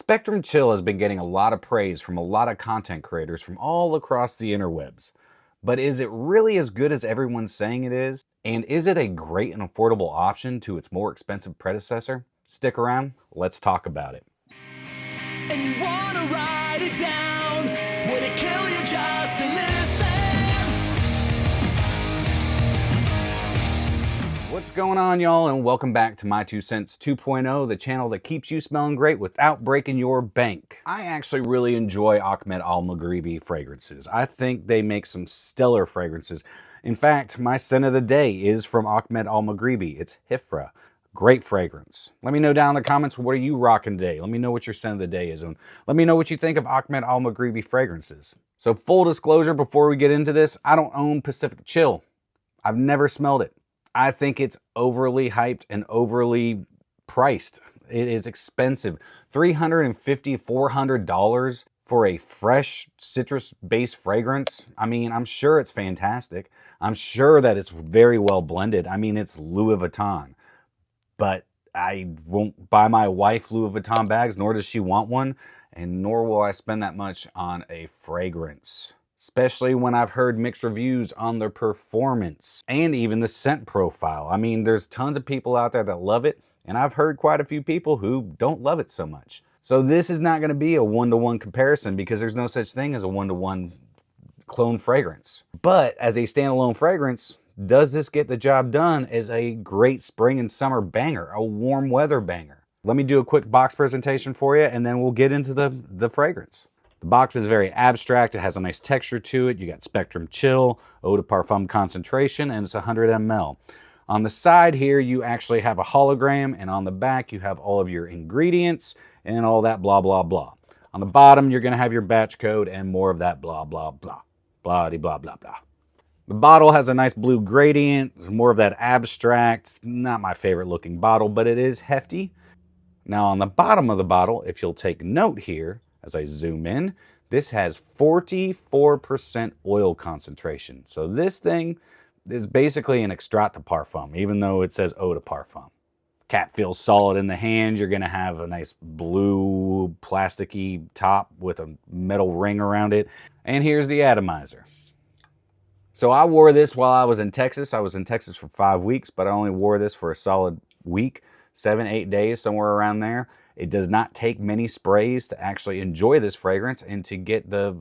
Spectrum Chill has been getting a lot of praise from a lot of content creators from all across the interwebs. But is it really as good as everyone's saying it is? And is it a great and affordable option to its more expensive predecessor? Stick around, let's talk about it. And you wanna write it down? Would it kill you just to listen? What's going on, y'all, and welcome back to My 2 Cents 2.0, the channel that keeps you smelling great without breaking your bank. I actually really enjoy Ahmed Al Maghribi fragrances. I think they make some stellar fragrances. In fact, my scent of the day is from Ahmed Al Maghribi. It's Hifra. Great fragrance. Let me know down in the comments, what are you rocking today? Let me know what your scent of the day is, and let me know what you think of Ahmed Al Maghribi fragrances. So full disclosure before we get into this, I don't own Pacific Chill. I've never smelled it. I think it's overly hyped and overly priced. It is expensive. $350, $400 for a fresh citrus-based fragrance. I mean, I'm sure it's fantastic. I'm sure that it's very well blended. I mean, it's Louis Vuitton. But I won't buy my wife Louis Vuitton bags, nor does she want one, and nor will I spend that much on a fragrance. Especially when I've heard mixed reviews on their performance and even the scent profile. I mean, there's tons of people out there that love it, and I've heard quite a few people who don't love it so much. So this is not going to be a one-to-one comparison because there's no such thing as a one-to-one clone fragrance. But as a standalone fragrance, does this get the job done as a great spring and summer banger, a warm weather banger? Let me do a quick box presentation for you, and then we'll get into the fragrance. The box is very abstract. It has a nice texture to it. You got Spectrum Chill, Eau de Parfum concentration, and it's 100 ml. On the side here, you actually have a hologram, and on the back, you have all of your ingredients and all that blah, blah, blah. On the bottom, you're going to have your batch code and more of that blah, blah, blah. Blah, blah, blah, blah. The bottle has a nice blue gradient. It's more of that abstract. Not my favorite looking bottle, but it is hefty. Now, on the bottom of the bottle, if you'll take note here, as I zoom in, this has 44% oil concentration. So this thing is basically an extrait de parfum, even though it says eau de parfum. Cap feels solid in the hand. You're going to have a nice blue plasticky top with a metal ring around it. And here's the atomizer. So I wore this while I was in Texas. I was in Texas for 5 weeks, but I only wore this for a solid week, 7-8 days, somewhere around there. It does not take many sprays to actually enjoy this fragrance and to get the,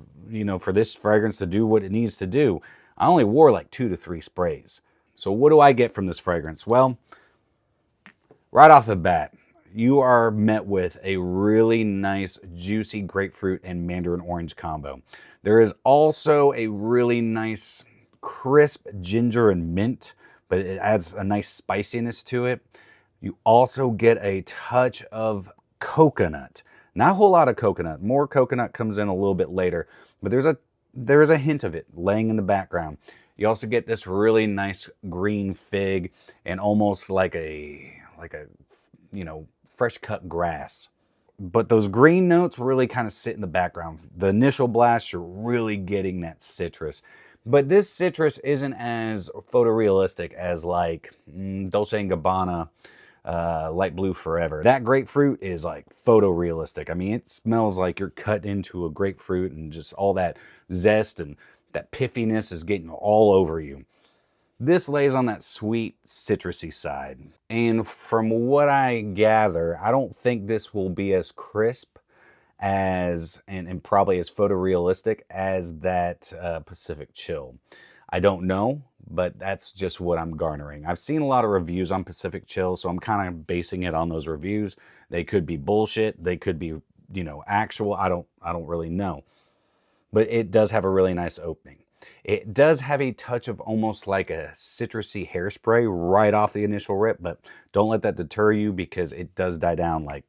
for this fragrance to do what it needs to do. I only wore like 2 to 3 sprays. So what do I get from this fragrance? Well, right off the bat, you are met with a really nice, juicy grapefruit and mandarin orange combo. There is also a really nice, crisp ginger and mint, but it adds a nice spiciness to it. You also get a touch of coconut. Not a whole lot of coconut. More coconut comes in a little bit later, but there is a hint of it laying in the background. You also get this really nice green fig and almost like a fresh cut grass. But those green notes really kind of sit in the background. The initial blast, you're really getting that citrus. But this citrus isn't as photorealistic as like Dolce & Gabbana Light Blue Forever. That grapefruit is like photorealistic. I mean, it smells like you're cut into a grapefruit and just all that zest and that piffiness is getting all over you. This lays on that sweet citrusy side. And from what I gather, I don't think this will be as crisp as and probably as photorealistic as that Pacific Chill. I don't know, but that's just what I'm garnering. I've seen a lot of reviews on Pacific Chill, so I'm kind of basing it on those reviews. They could be bullshit. They could be, actual. I don't really know. But it does have a really nice opening. It does have a touch of almost like a citrusy hairspray right off the initial rip, but don't let that deter you because it does die down like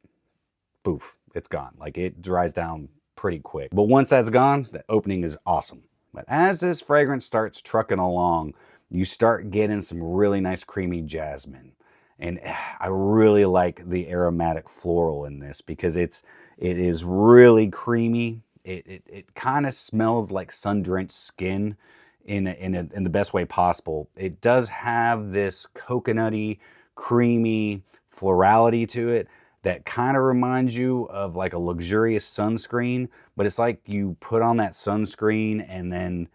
poof, it's gone. Like it dries down pretty quick. But once that's gone, the opening is awesome. But as this fragrance starts trucking along, you start getting some really nice creamy jasmine. And I really like the aromatic floral in this because it is really creamy. It kind of smells like sun-drenched skin in the best way possible. It does have this coconutty, creamy florality to it that kind of reminds you of like a luxurious sunscreen, but it's like you put on that sunscreen and then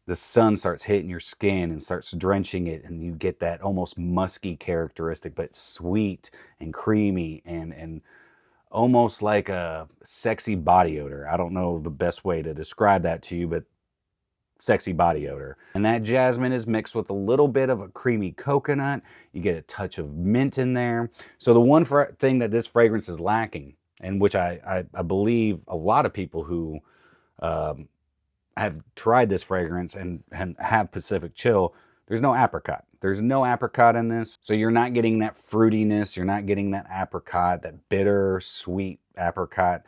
the sun starts hitting your skin and starts drenching it, and you get that almost musky characteristic, but sweet and creamy and almost like a sexy body odor. I don't know the best way to describe that to you, but sexy body odor. And that jasmine is mixed with a little bit of a creamy coconut. You get a touch of mint in there. So the one thing that this fragrance is lacking, and which I believe a lot of people who have tried this fragrance and have Pacific Chill, there's no apricot. There's no apricot in this. So you're not getting that fruitiness. You're not getting that apricot, that bitter, sweet apricot.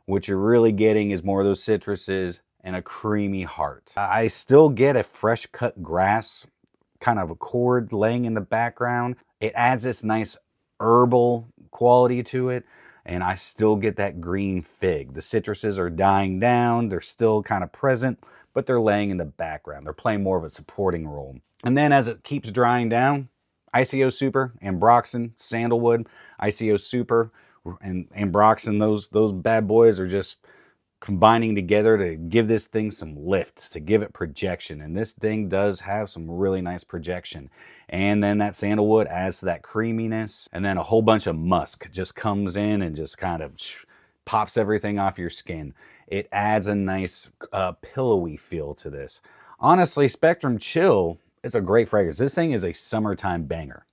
What you're really getting is more of those citruses and a creamy heart. I still get a fresh cut grass kind of accord laying in the background. It adds this nice herbal quality to it, and I still get that green fig. The citruses are dying down. They're still kind of present, but they're laying in the background. They're playing more of a supporting role. And then as it keeps drying down, ICO Super, Ambroxan, Sandalwood, ICO Super, and Ambroxan, those bad boys are just combining together to give this thing some lift, to give it projection. And this thing does have some really nice projection. And then that sandalwood adds to that creaminess. And then a whole bunch of musk just comes in and just kind of pops everything off your skin. It adds a nice pillowy feel to this. Honestly, Spectrum Chill, it's a great fragrance. This thing is a summertime banger.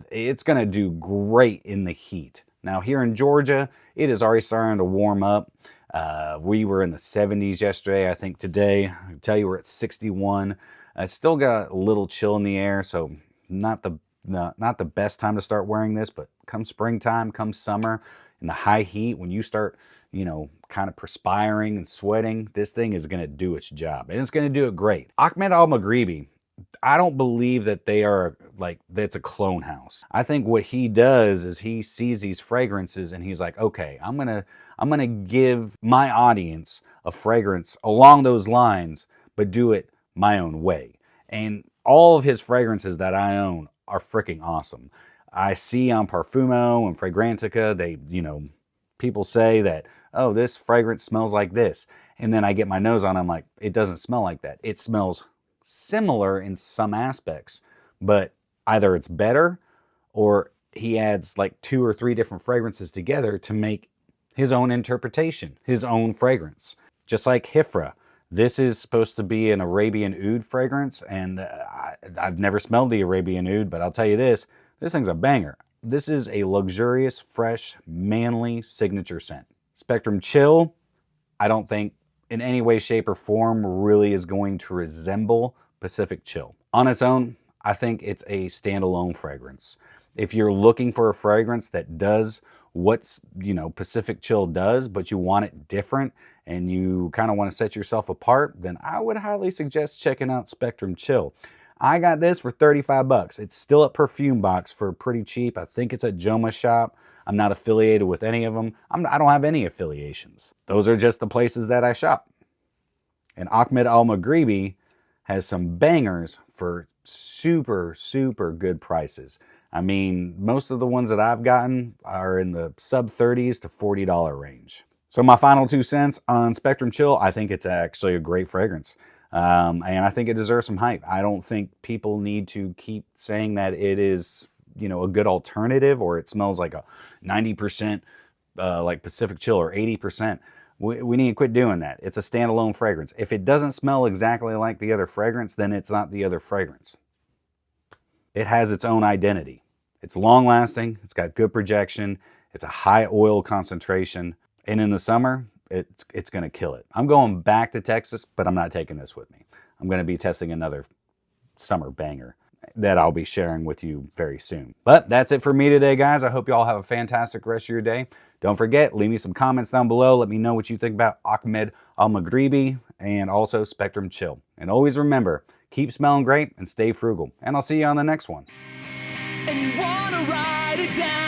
It's going to do great in the heat. Now here in Georgia, it is already starting to warm up. We were in the 70s yesterday. I think today, I can tell you we're at 61. It's still got a little chill in the air, so not the best time to start wearing this, but come springtime, come summer, in the high heat, when you start, kind of perspiring and sweating, this thing is going to do its job, and it's going to do it great. Ahmed Al Maghribi, I don't believe that they are that's a clone house. I think what he does is he sees these fragrances and he's like, okay, I'm gonna give my audience a fragrance along those lines, but do it my own way. And all of his fragrances that I own are freaking awesome. I see on Parfumo and Fragrantica, people say that, oh, this fragrance smells like this. And then I get my nose on it, I'm like, it doesn't smell like that. It smells similar in some aspects, but either it's better or he adds like 2 or 3 different fragrances together to make his own interpretation, his own fragrance. Just like Hifra. This is supposed to be an Arabian Oud fragrance, and I've never smelled the Arabian Oud, but I'll tell you this thing's a banger. This is a luxurious, fresh, manly signature scent. Spectrum Chill, I don't think in any way, shape, or form really is going to resemble Pacific Chill. On its own, I think it's a standalone fragrance. If you're looking for a fragrance that does what's Pacific Chill does, but you want it different and you kind of want to set yourself apart, then I would highly suggest checking out Spectrum Chill. I got this for 35 bucks. It's still at Perfume Box for pretty cheap. I think it's at Joma Shop. I'm not affiliated with any of them. I don't have any affiliations. Those are just the places that I shop. And Ahmed Al Maghribi has some bangers for super, super good prices. I mean, most of the ones that I've gotten are in the sub 30s to $40 range. So my final 2 cents on Spectrum Chill, I think it's actually a great fragrance. And I think it deserves some hype. I don't think people need to keep saying that it is, a good alternative, or it smells like a 90% like Pacific Chill or 80%. We need to quit doing that. It's a standalone fragrance. If it doesn't smell exactly like the other fragrance, then it's not the other fragrance. It has its own identity. It's long lasting. It's got good projection. It's a high oil concentration. And in the summer, it's going to kill it. I'm going back to Texas, but I'm not taking this with me. I'm going to be testing another summer banger that I'll be sharing with you very soon. But that's it for me today, guys. I hope you all have a fantastic rest of your day. Don't forget, leave me some comments down below. Let me know what you think about Ahmed Al Maghribi and also Spectrum Chill. And always remember, keep smelling great and stay frugal. And I'll see you on the next one. And you wanna ride it down.